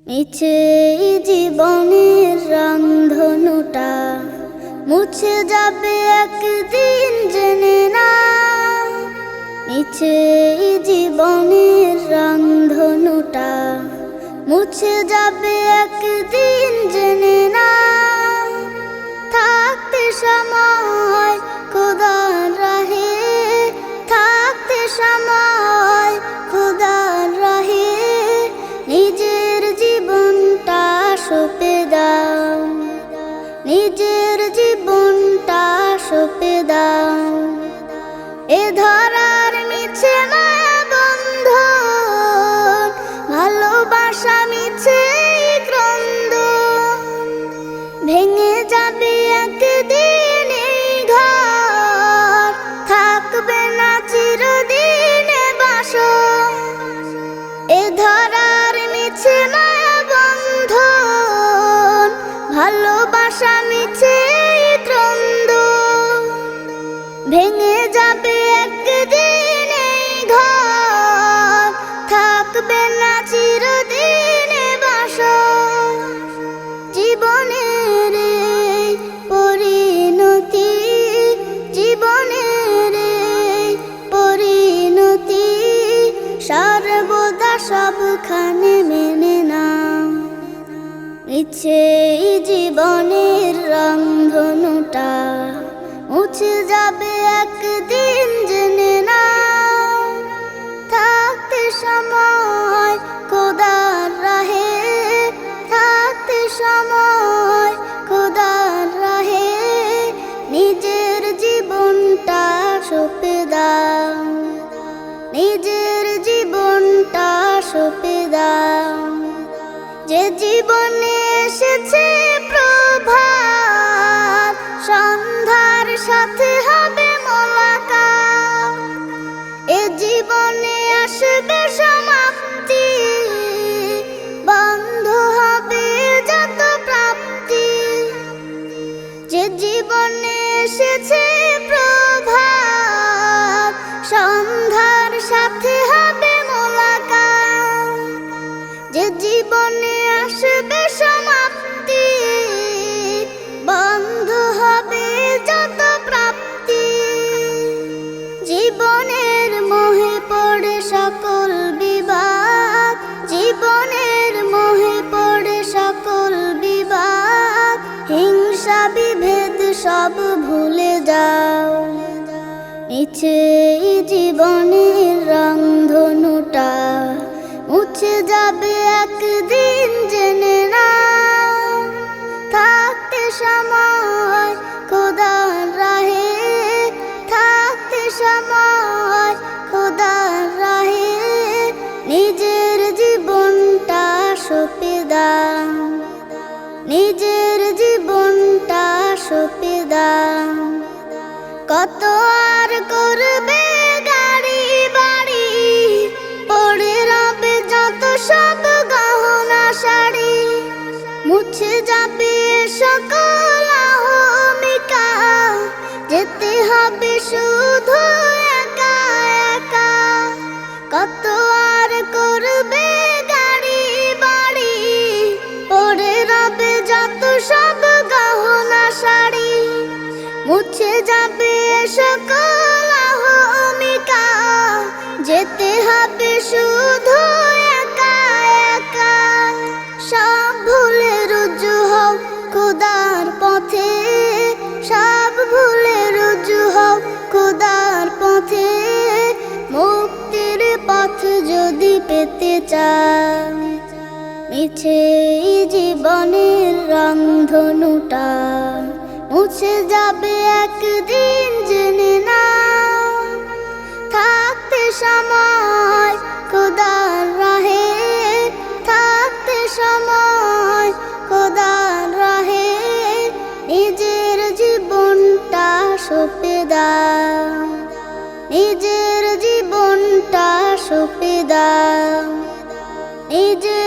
মিছে জীবনের রংধনুটা মুছে যাবে একদিন জেনে না। মিছে জীবনের রংধনুটা মুছে যাবে একদিন জেনে না। থাকতে সময় খোদার রাহে, থাকতে সময় খোদার রাহে নিজের জীবনটা সঁপে দাও, নিজের জীবনটা সঁপে দাও। এ ধরার মিছে মায়া বন্ধন, ভালোবাসা মিছে ক্রন্দন, ভেঙে যাবে একদিন এই ঘর, থাকবে না চিরদিনে বাসর। এ ধরার মিছে মায়া বন্ধন, ভালোবাসা মিছে ক্রন্দন, ভেঙে যাবে একদিন এই ঘর, থাকবে না চিরদিনে বাসর। জীবনের এই পরিণতি, জীবনের এই পরিণতি সর্বদা সবখানে মেনে নাও। মিছে জীবনের রংধনুটা মুছে যাবে একদিন জেনে নাও। থাকতে সময় খোদার রাহে, থাকতে সময় খোদার রাহে নিজের জীবনটা সঁপে দাও, নিজের জীবনটা সঁপে দাও। যে জীবনে এসেছে প্রভাত, সন্ধ্যার সাথে হবে মোলাকাত। এ জীবনে আসবে সমাপ্তি, বন্ধ হবে যত প্রাপ্তি। যে জীবনে এসেছে প্রভাত, সন্ধ্যার সাথে হবে মোলাকাত। যে জীবনে আসবে সমাপ্তি, বন্ধ হবে যত প্রাপ্তি। জীবনের মোহে পড়ে সকল বিবাদ, জীবনের মোহে পড়ে সকল বিবাদ। হিংসা বিভেদ সব ভুলে যাও। মিছে জীবনের রংধনুটা মুছে যাবে একদিন জেনে নাও। থাকতে সময় খোদার রাহে, থাকতে সময় খোদার রাহে নিজের জীবনটা সঁপে দাও, নিজের জীবনটা সঁপে দাও। কত আর করবে গাড়ি বাড়ি, পড়ে রবে যত সব গহনা শাড়ি। মুছে যাবে সকল অহমিকা, যেতে হবে শুধু একা একা। কত আর করবে গাড়ি বাড়ি, পড়ে রবে যত সব গহনা শাড়ি। মুছে যাবে সকল অহমিকা, যেতে হবে শুধু একা একা। সব ভুলে রুজু হও খোদার পথে, সব ভুলে রুজু হও খোদার পথে। মুক্তির পথ যদি পেতে চাও, মিছে জীবনের রংধনুটা মুছে যাবে একদিন জেনে নাও। থাকতে সময় খোদার রাহে, থাকতে সময় খোদার রাহে নিজের জীবনটা সঁপে দাও, নিজের জীবনটা সঁপে দাও, নিজের